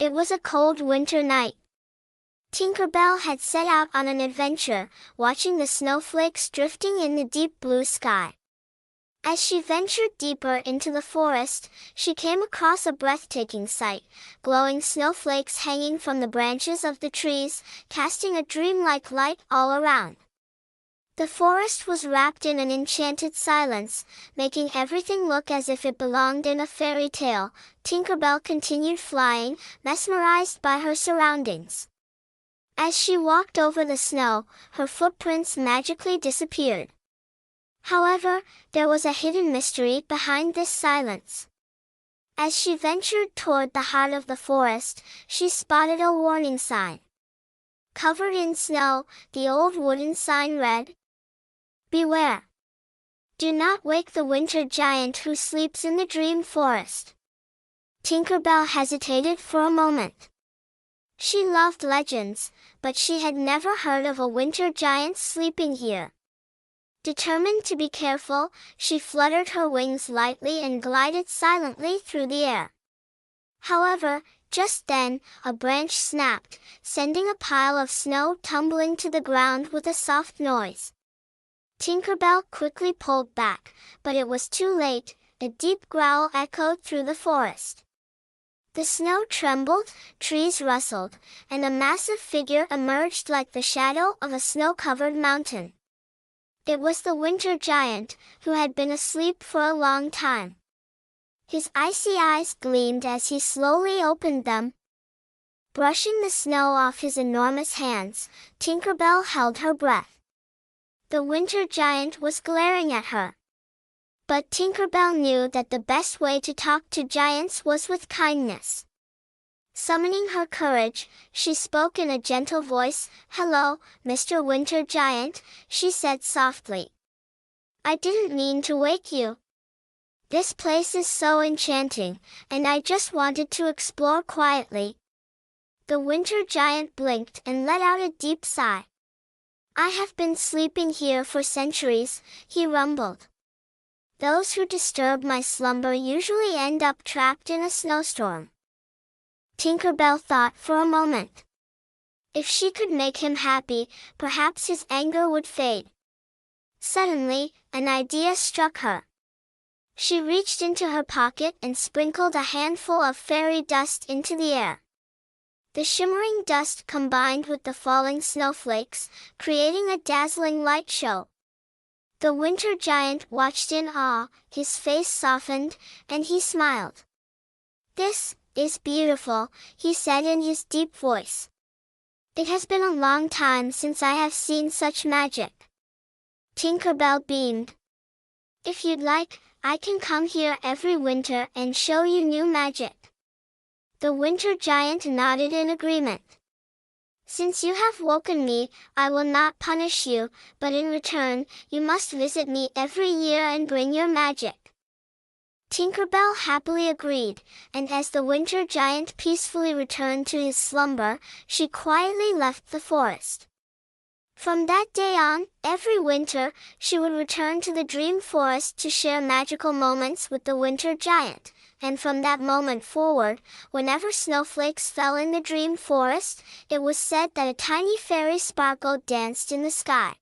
It was a cold winter night. Tinkerbell had set out on an adventure, watching the snowflakes drifting in the deep blue sky. As she ventured deeper into the forest, she came across a breathtaking sight, glowing snowflakes hanging from the branches of the trees, casting a dreamlike light all around. The forest was wrapped in an enchanted silence, making everything look as if it belonged in a fairy tale. Tinkerbell continued flying, mesmerized by her surroundings. As she walked over the snow, her footprints magically disappeared. However, there was a hidden mystery behind this silence. As she ventured toward the heart of the forest, she spotted a warning sign. Covered in snow, the old wooden sign read, "Beware! Do not wake the winter giant who sleeps in the dream forest." Tinkerbell hesitated for a moment. She loved legends, but she had never heard of a winter giant sleeping here. Determined to be careful, she fluttered her wings lightly and glided silently through the air. However, just then, a branch snapped, sending a pile of snow tumbling to the ground with a soft noise. Tinkerbell quickly pulled back, but it was too late. A deep growl echoed through the forest. The snow trembled, trees rustled, and a massive figure emerged like the shadow of a snow-covered mountain. It was the winter giant, who had been asleep for a long time. His icy eyes gleamed as he slowly opened them. Brushing the snow off his enormous hands, Tinkerbell held her breath. The winter giant was glaring at her. But Tinkerbell knew that the best way to talk to giants was with kindness. Summoning her courage, she spoke in a gentle voice. "Hello, Mr. Winter Giant," she said softly. "I didn't mean to wake you. This place is so enchanting, and I just wanted to explore quietly." The Winter Giant blinked and let out a deep sigh. "I have been sleeping here for centuries," he rumbled. "Those who disturb my slumber usually end up trapped in a snowstorm." Tinkerbell thought for a moment. If she could make him happy, perhaps his anger would fade. Suddenly, an idea struck her. She reached into her pocket and sprinkled a handful of fairy dust into the air. The shimmering dust combined with the falling snowflakes, creating a dazzling light show. The winter giant watched in awe, his face softened, and he smiled. "This is beautiful," he said in his deep voice. "It has been a long time since I have seen such magic." Tinkerbell beamed. "If you'd like, I can come here every winter and show you new magic." The winter giant nodded in agreement. "Since you have woken me, I will not punish you, but in return, you must visit me every year and bring your magic." Tinkerbell happily agreed, and as the winter giant peacefully returned to his slumber, she quietly left the forest. From that day on, every winter, she would return to the dream forest to share magical moments with the winter giant. And from that moment forward, whenever snowflakes fell in the dream forest, it was said that a tiny fairy sparkle danced in the sky.